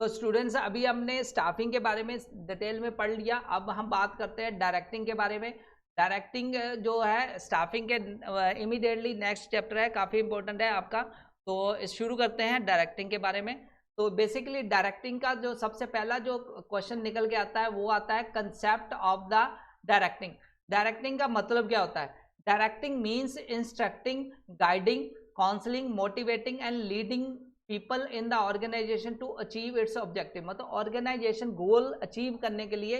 तो स्टूडेंट्स अभी हमने स्टाफिंग के बारे में डिटेल में पढ़ लिया, अब हम बात करते हैं डायरेक्टिंग के बारे में। डायरेक्टिंग जो है स्टाफिंग के इमीडिएटली नेक्स्ट चैप्टर है, काफ़ी इंपॉर्टेंट है आपका। तो शुरू करते हैं डायरेक्टिंग के बारे में। तो बेसिकली डायरेक्टिंग का जो सबसे पहला जो क्वेश्चन निकल के आता है वो आता है concept of the directing. Directing का मतलब क्या होता है? Directing means instructing, guiding, counselling, motivating and leading people in the organisation to achieve its objective. मतलब ऑर्गेनाइजेशन गोल अचीव करने के लिए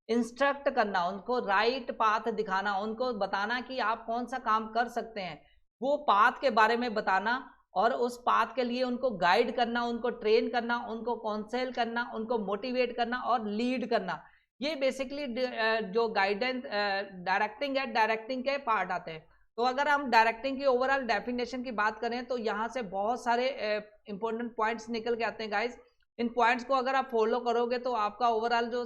इंस्ट्रक्ट करना, उनको राइट पाथ दिखाना, उनको बताना कि आप कौन सा काम कर सकते हैं, वो पाथ के बारे में बताना, और उस पाथ के लिए उनको गाइड करना, उनको ट्रेन करना, उनको काउंसिल करना, उनको मोटिवेट करना और लीड करना। ये बेसिकली जो गाइडेंस डायरेक्टिंग है, डायरेक्टिंग के पार्ट आते हैं। तो अगर हम डायरेक्टिंग की ओवरऑल डेफिनेशन की बात करें तो यहाँ से बहुत सारे इंपॉर्टेंट पॉइंट्स निकल के आते हैं गाइज। इन पॉइंट्स को अगर आप फॉलो करोगे तो आपका ओवरऑल जो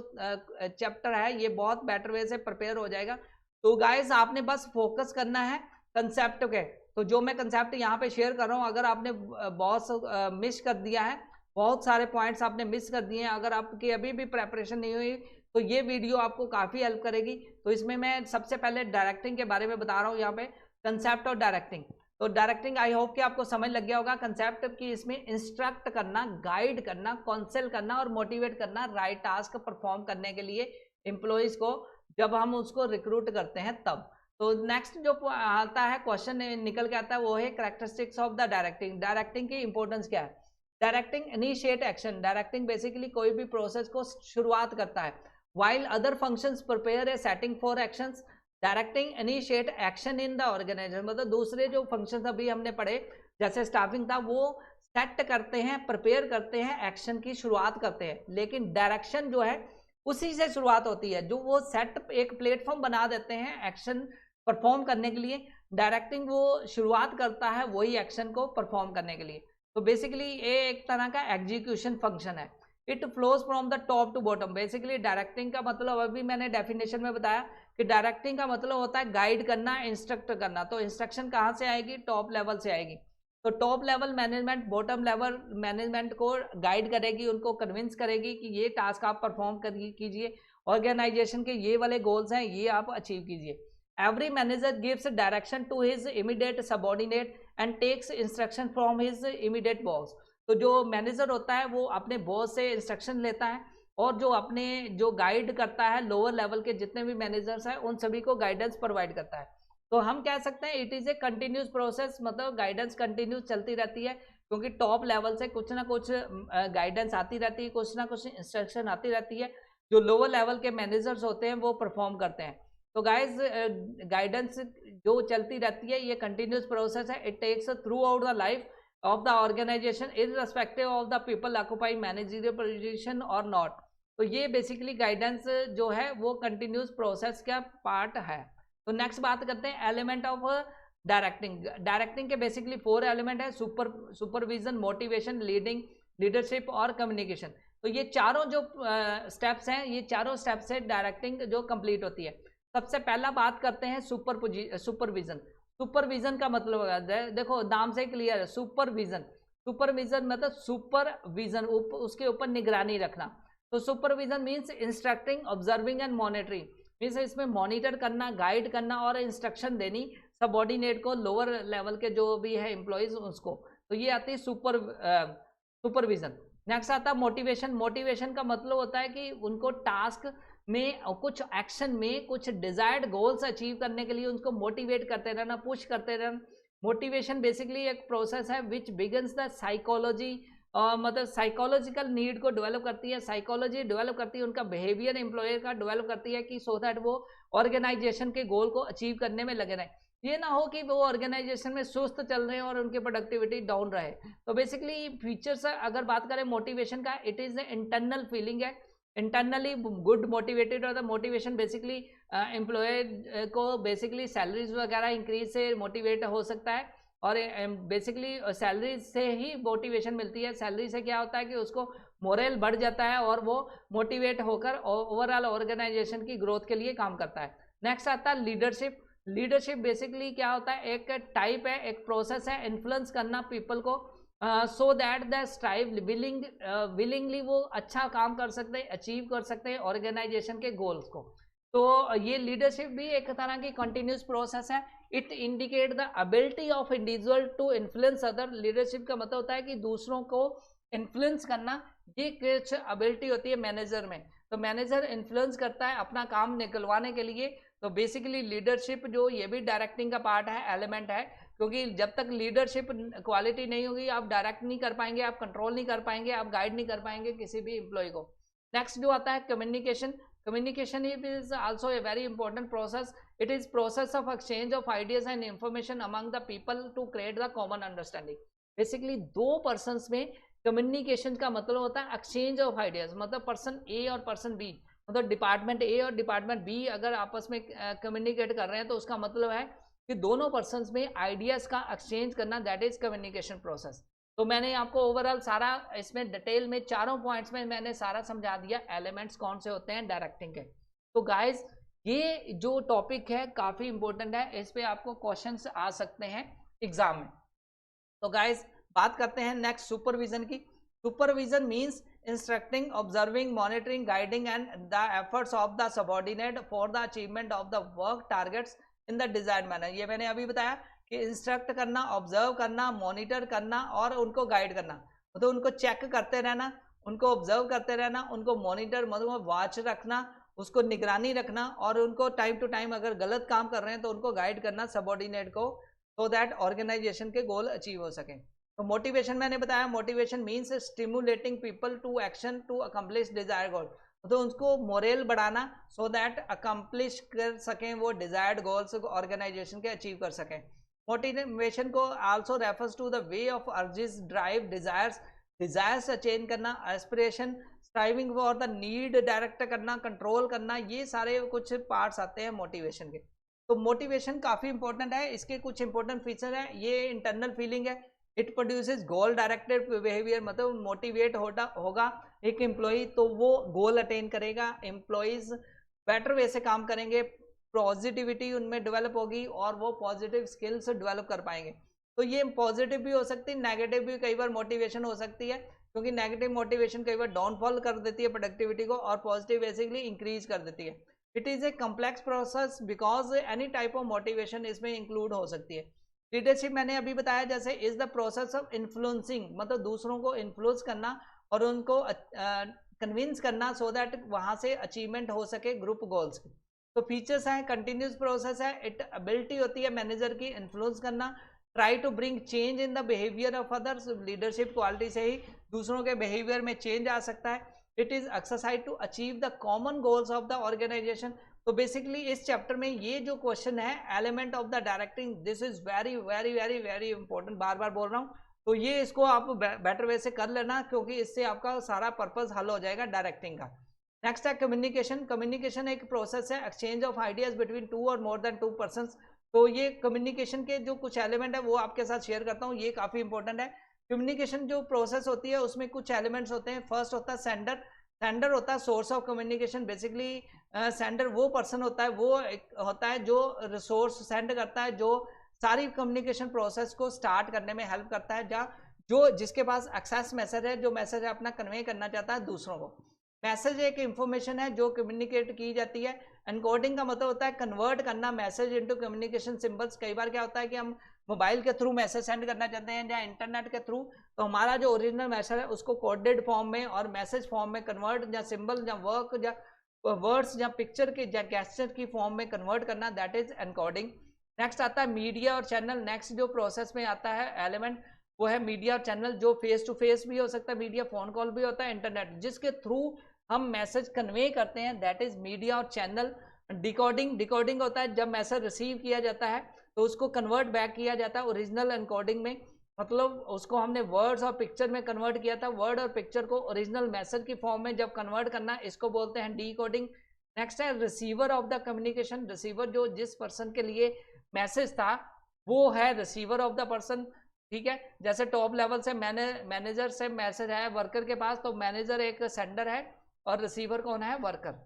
चैप्टर है ये बहुत बेटर वे से प्रिपेयर हो जाएगा। तो गाइज आपने बस फोकस करना है कंसेप्ट के। तो जो मैं कंसेप्ट यहाँ पे शेयर कर रहा हूँ, अगर आपने बहुत मिस कर दिया है, बहुत सारे पॉइंट्स आपने मिस कर दिए हैं, अगर आपकी अभी भी प्रेपरेशन नहीं हुई तो ये वीडियो आपको काफ़ी हेल्प करेगी। तो इसमें मैं सबसे पहले डायरेक्टिंग के बारे में बता रहा हूँ यहाँ पे, कंसेप्ट और डायरेक्टिंग। तो डायरेक्टिंग आई होप कि आपको समझ लग गया होगा। कंसेप्ट की इसमें इंस्ट्रक्ट करना, गाइड करना, काउंसिल करना और मोटिवेट करना राइट टास्क परफॉर्म करने के लिए एम्प्लॉइज को, जब हम उसको रिक्रूट करते हैं तब। तो नेक्स्ट जो आता है क्वेश्चन निकल के आता है वो है characteristics of the directing. Directing की इंपॉर्टेंस क्या है? Directing initiate action. Directing basically कोई भी प्रोसेस को शुरुआत करता है, while other functions prepare a setting for actions, directing initiate action in the organization। मतलब दूसरे जो फंक्शंस अभी हमने पढ़े जैसे स्टाफिंग था, वो सेट करते हैं, प्रिपेयर करते हैं, एक्शन की शुरुआत करते हैं, लेकिन डायरेक्शन जो है उसी से शुरुआत होती है, जो वो सेट एक प्लेटफॉर्म बना देते हैं एक्शन परफॉर्म करने के लिए। डायरेक्टिंग वो शुरुआत करता है वही एक्शन को परफॉर्म करने के लिए। तो बेसिकली ये एक तरह का एग्जीक्यूशन फंक्शन है। It flows from the top to bottom. Basically directing का मतलब अभी मैंने डेफिनेशन में बताया कि डायरेक्टिंग का मतलब होता है गाइड करना, इंस्ट्रक्ट करना। तो इंस्ट्रक्शन कहाँ से आएगी? टॉप लेवल से आएगी। तो top level management bottom level management को गाइड करेगी, उनको कन्विंस करेगी कि ये टास्क आप परफॉर्म कीजिए, ऑर्गेनाइजेशन के ये वाले गोल्स हैं, ये आप अचीव कीजिए। Every manager gives direction to his immediate subordinate and takes instruction from his immediate boss. तो जो मैनेजर होता है वो अपने बॉस से इंस्ट्रक्शन लेता है, और जो अपने जो गाइड करता है लोअर लेवल के जितने भी मैनेजर्स हैं उन सभी को गाइडेंस प्रोवाइड करता है। तो हम कह सकते हैं it is a continuous process. मतलब गाइडेंस कंटिन्यूस चलती रहती है, क्योंकि टॉप लेवल से कुछ ना कुछ गाइडेंस आती रहती है, कुछ ना कुछ इंस्ट्रक्शन आती रहती है, जो लोअर लेवल के मैनेजर्स होते हैं वो परफॉर्म करते हैं। तो गाइज गाइडेंस जो चलती रहती है ये कंटिन्यूस प्रोसेस है। It takes throughout the life of the organization irrespective of the people occupy managerial position or not। तो ये बेसिकली गाइडेंस जो है वो कंटिन्यूस प्रोसेस का पार्ट है। तो नेक्स्ट बात करते हैं एलिमेंट ऑफ डायरेक्टिंग। डायरेक्टिंग के बेसिकली 4 एलिमेंट है, सुपरविजन, मोटिवेशन, लीडिंग, लीडरशिप और कम्युनिकेशन। तो ये चारों जो स्टेप्स हैं, ये चारों स्टेप से डायरेक्टिंग जो कंप्लीट होती है। सबसे पहला बात करते हैं सुपरविजन। सुपरविजन का मतलब देखो नाम से क्लियर है, सुपरविजन। सुपरविजन मतलब सुपरविजन, उसके ऊपर निगरानी रखना। तो supervision means instructing, observing and monitoring. Means इसमें मॉनिटर करना, गाइड करना और इंस्ट्रक्शन देनी सबऑर्डिनेट को, लोअर लेवल के जो भी है एम्प्लॉयज उसको। तो ये आती है सुपरविजन। नेक्स्ट आता है मोटिवेशन। मोटिवेशन का मतलब होता है कि उनको टास्क में कुछ एक्शन में कुछ डिजायर्ड गोल्स अचीव करने के लिए उनको मोटिवेट करते रहना, पुश करते रहना। मोटिवेशन बेसिकली एक प्रोसेस है विच बिगन्स द साइकोलॉजी, मतलब साइकोलॉजिकल नीड को डेवलप करती है, साइकोलॉजी डेवलप करती है, उनका बिहेवियर एम्प्लॉयर का डेवलप करती है कि सो दैट वो ऑर्गेनाइजेशन के गोल को अचीव करने में लगे रहें। ये ना हो कि वो ऑर्गेनाइजेशन में सुस्त चल रहे हैं और उनकी प्रोडक्टिविटी डाउन रहे। तो बेसिकली फीचर्स अगर बात करें मोटिवेशन का, it is a internal feeling है, इंटरनली गुड मोटिवेटेड। और द मोटिवेशन बेसिकली एम्प्लॉय को बेसिकली सैलरीज वगैरह इंक्रीज से मोटिवेट हो सकता है, और बेसिकली सैलरी से ही मोटिवेशन मिलती है। सैलरी से क्या होता है कि उसको मोरल बढ़ जाता है और वो मोटिवेट होकर ओवरऑल ऑर्गेनाइजेशन की ग्रोथ के लिए काम करता है। नेक्स्ट आता है लीडरशिप। लीडरशिप बेसिकली क्या होता है, एक टाइप है, एक प्रोसेस है इन्फ्लुएंस करना पीपल को so that the strive willingly वो अच्छा काम कर सकते हैं, अचीव कर सकते हैं ऑर्गेनाइजेशन के गोल्स को। तो ये लीडरशिप भी एक तरह की कंटिन्यूस प्रोसेस है। It indicate the ability of individual to influence other. Leadership का मतलब होता है कि दूसरों को इन्फ्लुएंस करना, ये कुछ एबिलिटी होती है मैनेजर में। तो मैनेजर इन्फ्लुएंस करता है अपना काम निकलवाने के लिए। तो बेसिकली लीडरशिप जो ये भी डायरेक्टिंग का पार्ट है, एलिमेंट है, क्योंकि जब तक लीडरशिप क्वालिटी नहीं होगी आप डायरेक्ट नहीं कर पाएंगे, आप कंट्रोल नहीं कर पाएंगे, आप गाइड नहीं कर पाएंगे किसी भी एम्प्लॉय को। नेक्स्ट जो आता है communication. Communication is also a very important process. It is process of exchange of ideas and information among the people to create the common understanding. Basically दो पर्सन्स में कम्युनिकेशन का मतलब होता है एक्सचेंज ऑफ आइडियाज, मतलब person A और person B, मतलब department A और डिपार्टमेंट बी अगर आपस में कम्युनिकेट कर रहे हैं तो उसका मतलब है कि दोनों पर्सन्स में आइडियाज का एक्सचेंज करना, दैट इज कम्युनिकेशन प्रोसेस। तो मैंने आपको ओवरऑल सारा इसमें डिटेल में चारों पॉइंट्स में मैंने सारा समझा दिया एलिमेंट्स कौन से होते हैं डायरेक्टिंग के। तो गाइज ये जो टॉपिक है काफ़ी इंपॉर्टेंट है, इस पे आपको क्वेश्चंस आ सकते हैं एग्जाम में। तो गाइज बात करते हैं नेक्स्ट सुपरविजन की। Supervision means instructing, observing, monitoring, guiding and the efforts of the subordinate for the achievement of the work targets in the desired manner. ये मैंने अभी बताया कि इंस्ट्रक्ट करना, ऑब्जर्व करना, मॉनिटर करना और उनको गाइड करना, मतलब उनको चेक करते रहना, उनको ऑब्जर्व करते रहना, उनको मॉनिटर मतलब वॉच रखना, उसको निगरानी रखना और उनको टाइम टू टाइम अगर गलत काम कर रहे हैं तो उनको गाइड करना सबऑर्डिनेट को, सो दैट ऑर्गेनाइजेशन के गोल अचीव हो सकें। तो मोटिवेशन मैंने बताया, motivation means stimulating people to action to accomplish desired goal, तो उनको मोरल बढ़ाना सो दैट अकम्प्लिश कर सकें वो डिजायर्ड गोल्स ऑर्गेनाइजेशन के अचीव कर सकें। मोटिवेशन को also refers to the way of urges, drive, desires, desires अचेन करना, aspiration, striving for the need direct करना, कंट्रोल करना, ये सारे कुछ पार्ट्स आते हैं मोटिवेशन के। तो मोटिवेशन काफ़ी इंपॉर्टेंट है, इसके कुछ इंपॉर्टेंट फीचर है। ये इंटरनल फीलिंग है, it produces goal directed behaviour, मतलब मोटिवेट होगा एक एम्प्लॉय तो वो गोल अटेन करेगा, एम्प्लॉयज बेटर वे से काम करेंगे, पॉजिटिविटी उनमें डेवलप होगी और वो पॉजिटिव स्किल्स डेवलप कर पाएंगे। तो ये पॉजिटिव भी हो सकती है, नेगेटिव भी कई बार मोटिवेशन हो सकती है, क्योंकि नेगेटिव मोटिवेशन कई बार डाउनफॉल कर देती है प्रोडक्टिविटी को और पॉजिटिव बेसिकली इंक्रीज कर देती है। It is a complex process because any type of motivation इसमें इंक्लूड हो सकती है। लीडरशिप मैंने अभी बताया जैसे is the process of influencing, मतलब दूसरों को इन्फ्लुएंस करना और उनको कन्विंस करना सो दैट वहाँ से अचीवमेंट हो सके ग्रुप गोल्स की। तो फीचर्स हैं, कंटिन्यूस प्रोसेस है, इट एबिलिटी होती है मैनेजर की इन्फ्लुएंस करना, try to bring change in the behaviour of others, leadership quality से ही दूसरों के बिहेवियर में चेंज आ सकता है। It is exercise to achieve the common goals of the organisation. तो बेसिकली इस चैप्टर में ये जो क्वेश्चन है element of the directing, this is very very very very important, बार बार बोल रहा हूँ। तो ये इसको आप बेटर वे से कर लेना, क्योंकि इससे आपका सारा पर्पस हल हो जाएगा डायरेक्टिंग का। नेक्स्ट है कम्युनिकेशन। कम्युनिकेशन एक प्रोसेस है, exchange of ideas between two और मोर देन टू पर्सन्स। तो ये कम्युनिकेशन के जो कुछ एलिमेंट है वो आपके साथ शेयर करता हूँ, ये काफ़ी इंपॉर्टेंट है। कम्युनिकेशन जो प्रोसेस होती है उसमें कुछ एलिमेंट्स होते हैं। फर्स्ट होता है सेंडर। सेंडर होता है source of communication. Basically sender वो पर्सन होता है, वो होता है जो रिसोर्स सेंड करता है, जो सारी कम्युनिकेशन प्रोसेस को स्टार्ट करने में हेल्प करता है, जहाँ जो जिसके पास एक्सेस मैसेज है, जो मैसेज अपना कन्वे करना चाहता है दूसरों को। मैसेज एक इंफॉर्मेशन है जो कम्युनिकेट की जाती है। एनकोडिंग का मतलब होता है कन्वर्ट करना मैसेज इनटू कम्युनिकेशन सिंबल्स। कई बार क्या होता है कि हम मोबाइल के थ्रू मैसेज सेंड करना चाहते हैं या इंटरनेट के थ्रू, तो हमारा जो ओरिजिनल मैसेज है उसको कोडेड फॉर्म में और मैसेज फॉर्म में कन्वर्ट, या सिंबल या वर्क या वर्ड्स या पिक्चर के या गेस्चर की फॉर्म में कन्वर्ट करना, दैट इज एनकोडिंग। नेक्स्ट आता है मीडिया और चैनल। नेक्स्ट जो प्रोसेस में आता है एलिमेंट वो है मीडिया और चैनल, जो फेस टू फेस भी हो सकता है मीडिया, फोन कॉल भी होता है, इंटरनेट, जिसके थ्रू हम मैसेज कन्वे करते हैं, दैट इज मीडिया और चैनल। डिकोडिंग, डिकोडिंग होता है जब मैसेज रिसीव किया जाता है तो उसको कन्वर्ट बैक किया जाता है ओरिजिनल एनकोडिंग में, मतलब उसको हमने वर्ड्स और पिक्चर में कन्वर्ट किया था, वर्ड और पिक्चर को ओरिजिनल मैसेज की फॉर्म में जब कन्वर्ट करना, इसको बोलते हैं डीकोडिंग। नेक्स्ट है receiver of the communication. Receiver जो जिस पर्सन के लिए मैसेज था वो है रिसीवर ऑफ द पर्सन, ठीक है। जैसे टॉप लेवल से मैनेजर से मैसेज है वर्कर के पास, तो मैनेजर एक सेंडर है और रिसीवर कौन है, वर्कर।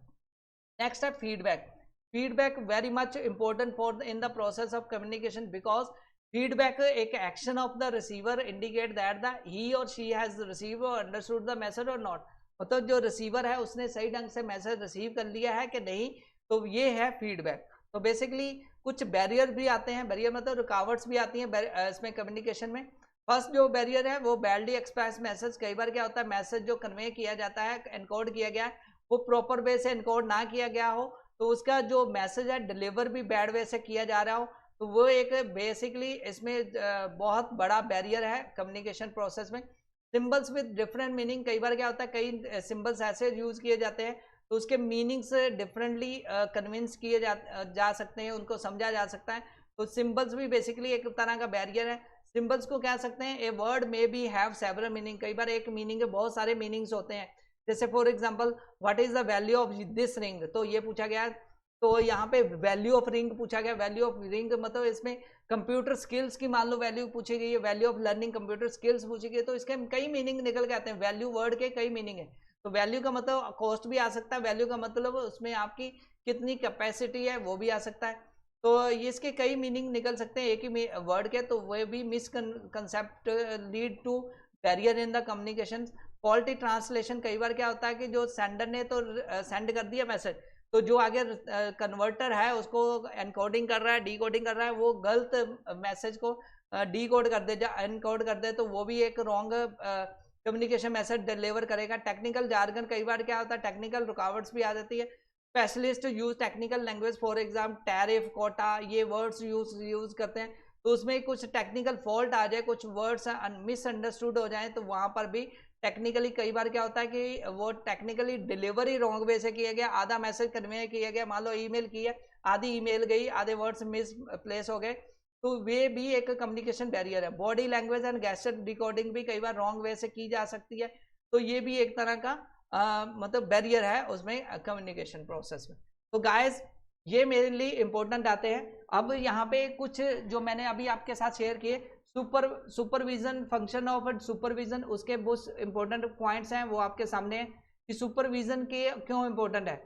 नेक्स्ट है feedback. Feedback very much important for in the process of communication because feedback एक action of the receiver indicate that the he or she has receive or understood the message or not, मतलब जो receiver है उसने सही ढंग से message receive कर लिया है कि नहीं, तो ये है फीडबैक। तो बेसिकली कुछ बैरियर भी आते हैं, बैरियर मतलब रुकावट्स भी आती हैं इसमें कम्युनिकेशन में। फर्स्ट जो बैरियर है वो बैडली एक्सप्रेस मैसेज। कई बार क्या होता है मैसेज जो कन्वे किया जाता है, एनकोड किया गया है, वो प्रॉपर वे से एनकोड ना किया गया हो, तो उसका जो मैसेज है डिलीवर भी बैड वे से किया जा रहा हो, तो वो एक बेसिकली इसमें बहुत बड़ा बैरियर है कम्युनिकेशन प्रोसेस में। सिंबल्स विद डिफरेंट मीनिंग, कई बार क्या होता है कई सिंबल्स ऐसे यूज किए जाते हैं तो उसके मीनिंग्स डिफरेंटली कन्विंस किए जा सकते हैं, उनको समझा जा सकता है। तो सिंबल्स भी बेसिकली एक तरह का बैरियर है। सिंबल्स को कह सकते हैं ए वर्ड में बी हैव सेवरल मीनिंग, कई बार एक मीनिंग के बहुत सारे मीनिंग्स होते हैं। जैसे for example what is the value of this ring, तो ये पूछा गया, तो यहाँ पे वैल्यू ऑफ रिंग पूछा गया। वैल्यू ऑफ रिंग मतलब इसमें कंप्यूटर स्किल्स की मान लो वैल्यू पूछी गई है, value of learning computer skills पूछी गई है, तो इसके कई मीनिंग निकल के आते हैं। वैल्यू वर्ड के कई मीनिंग है, तो वैल्यू का मतलब कॉस्ट भी आ सकता है, वैल्यू का मतलब उसमें आपकी कितनी कैपेसिटी है वो भी आ सकता है। तो इसके कई मीनिंग निकल सकते हैं एक ही वर्ड के, तो वह भी misconcept lead to barrier in the communication. Faulty translation, कई बार क्या होता है कि जो सेंडर ने तो सेंड कर दिया मैसेज, तो जो आगे कन्वर्टर है उसको एनकोडिंग कर रहा है, डीकोडिंग कर रहा है, वो गलत मैसेज को डीकोड कर दे, एनकोड कर दे, तो वो भी एक रॉन्ग कम्युनिकेशन मैसेज डिलीवर करेगा। टेक्निकल जार्गन, कई बार क्या होता है टेक्निकल रुकावट्स भी आ जाती है। Specialist use technical language, for example tariff, quota, ये वर्ड्स यूज करते हैं, तो उसमें कुछ टेक्निकल फॉल्ट आ जाए, कुछ वर्ड्स मिसअंडरस्टूड हो जाए, तो वहां पर भी टेक्निकली कई बार क्या होता है कि वो टेक्निकली डिलीवरी रॉन्ग वे से किया गया, आधा मैसेज कन्वे किया गया, मान लो ईमेल की है, आधी ईमेल गई, आधे वर्ड्स मिस प्लेस हो गए, तो वे भी एक कम्युनिकेशन बैरियर है। Body language and gesture decoding भी कई बार रॉन्ग वे से की जा सकती है, तो ये भी एक तरह का मतलब बैरियर है उसमें कम्युनिकेशन प्रोसेस में। तो गाइस ये मेरे लिए इंपॉर्टेंट आते हैं। अब यहाँ पे कुछ जो मैंने अभी आपके साथ शेयर किए, सुपरविजन, फंक्शन ऑफ सुपरविजन, उसके बहुत इंपॉर्टेंट पॉइंट्स हैं वो आपके सामने हैं कि सुपरविजन के क्यों इंपॉर्टेंट है।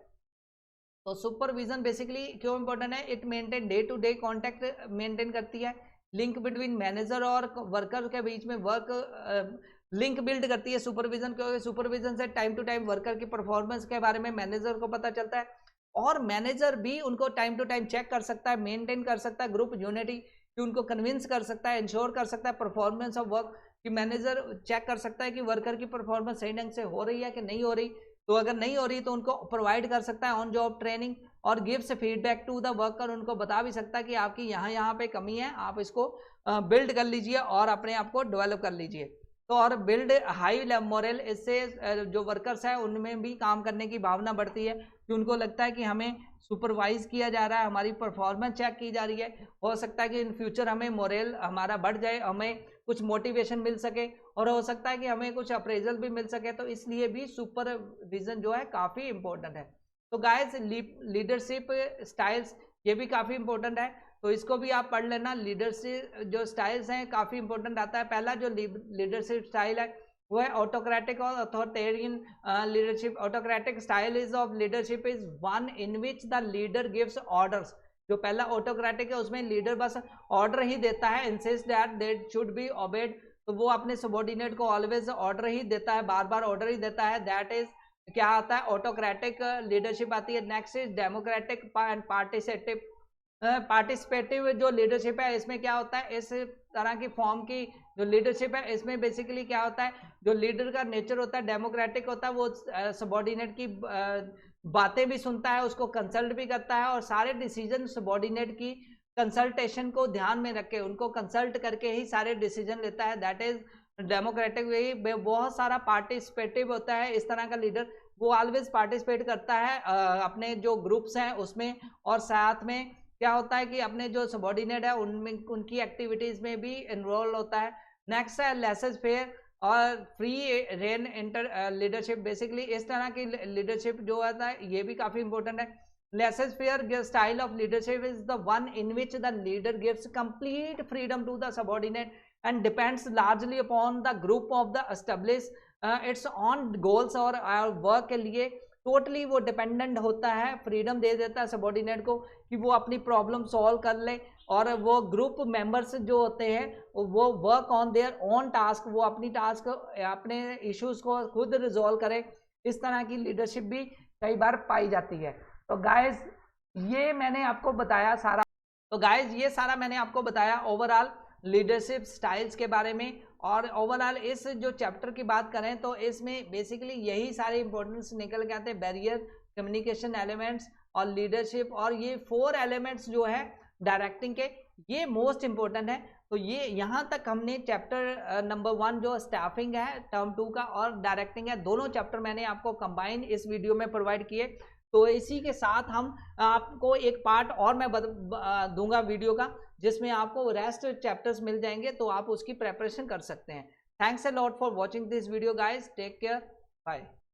तो सुपरविजन बेसिकली क्यों इंपॉर्टेंट है, it maintain day to day contact maintain करती है, लिंक बिटवीन मैनेजर और वर्कर के बीच में वर्क लिंक बिल्ड करती है सुपरविजन, क्योंकि सुपरविजन से टाइम टू टाइम वर्कर की परफॉर्मेंस के बारे में मैनेजर को पता चलता है, और मैनेजर भी उनको टाइम टू टाइम चेक कर सकता है, मेंटेन कर सकता है ग्रुप यूनिटी, कि उनको कन्विंस कर सकता है, इंश्योर कर सकता है परफॉर्मेंस ऑफ वर्क, कि मैनेजर चेक कर सकता है कि वर्कर की परफॉर्मेंस सही ढंग से हो रही है कि नहीं हो रही, तो अगर नहीं हो रही तो उनको प्रोवाइड कर सकता है ऑन जॉब ट्रेनिंग, और gives feedback to the worker, उनको बता भी सकता है कि आपकी यहाँ पे कमी है, आप इसको बिल्ड कर लीजिए और अपने आप को डेवलप कर लीजिए। तो और बिल्ड हाई मोरल, इससे जो वर्कर्स हैं उनमें भी काम करने की भावना बढ़ती है, कि उनको लगता है कि हमें सुपरवाइज किया जा रहा है, हमारी परफॉर्मेंस चेक की जा रही है, हो सकता है कि इन फ्यूचर हमें मोरल हमारा बढ़ जाए, हमें कुछ मोटिवेशन मिल सके, और हो सकता है कि हमें कुछ अप्रेजल भी मिल सके, तो इसलिए भी सुपरविजन जो है काफ़ी इंपॉर्टेंट है। तो गाइस लीडरशिप स्टाइल्स ये भी काफ़ी इंपॉर्टेंट है, तो इसको भी आप पढ़ लेना। लीडरशिप जो स्टाइल्स हैं काफ़ी इंपॉर्टेंट आता है। पहला जो लीडरशिप स्टाइल है वो है ऑटोक्रेटिक और authoritarian leadership. Autocratic style is of leadership is one in which the leader gives orders. जो पहला ऑटोक्रेटिक है उसमें लीडर बस ऑर्डर ही देता है, insist that they should be obeyed, तो वो अपने सबॉर्डिनेट को ऑलवेज ऑर्डर ही देता है, बार बार ऑर्डर ही देता है, दैट इज क्या आता है ऑटोक्रेटिक लीडरशिप आती है। Next is democratic and participative जो लीडरशिप है, इसमें क्या होता है, इस तरह की फॉर्म की जो लीडरशिप है इसमें बेसिकली क्या होता है, जो लीडर का नेचर होता है डेमोक्रेटिक होता है, वो सबॉर्डिनेट की बातें भी सुनता है, उसको कंसल्ट भी करता है, और सारे डिसीजन सबॉर्डिनेट की कंसल्टेशन को ध्यान में रख के उनको कंसल्ट करके ही सारे डिसीजन लेता है, दैट इज डेमोक्रेटिक वे। बहुत सारा पार्टिसिपेटिव होता है इस तरह का लीडर, वो ऑलवेज पार्टिसिपेट करता है अपने जो ग्रुप्स हैं उसमें, और साथ में क्या होता है कि अपने जो सबॉर्डिनेट है उनमें उनकी एक्टिविटीज में भी इन्वॉल्व होता है। नेक्स्ट है लेसेस फेयर और free rein inter leadership. Basically इस तरह की लीडरशिप जो होता है ये भी काफी इंपॉर्टेंट है। Laissez faire style of leadership is the one in which the leader gives complete freedom to the subordinate and depends largely upon the group of the establish its own goals, और work के लिए totally वो dependent होता है, freedom दे देता है subordinate को कि वो अपनी प्रॉब्लम सॉल्व कर ले, और वो ग्रुप मेंबर्स जो होते हैं वो work on their own task, वो अपनी टास्क अपने इश्यूज को खुद रिजॉल्व करें। इस तरह की लीडरशिप भी कई बार पाई जाती है। तो गाइज ये मैंने आपको बताया सारा, तो गाइज ये सारा मैंने आपको बताया ओवरऑल लीडरशिप स्टाइल्स के बारे में। और ओवरऑल इस जो चैप्टर की बात करें तो इसमें बेसिकली यही सारे इंपॉर्टेंस निकल के आते हैं, बैरियर, कम्युनिकेशन एलिमेंट्स और लीडरशिप, और ये 4 एलिमेंट्स जो है डायरेक्टिंग के, ये मोस्ट इंपॉर्टेंट है। तो ये यहाँ तक हमने चैप्टर नंबर 1 जो स्टाफिंग है टर्म 2 का और डायरेक्टिंग है, दोनों चैप्टर मैंने आपको कंबाइन इस वीडियो में प्रोवाइड किए। तो इसी के साथ हम आपको एक पार्ट और मैं दूंगा वीडियो का, जिसमें आपको रेस्ट चैप्टर्स मिल जाएंगे, तो आप उसकी प्रेपरेशन कर सकते हैं। Thanks a lot for watching this video guys, take care, bye.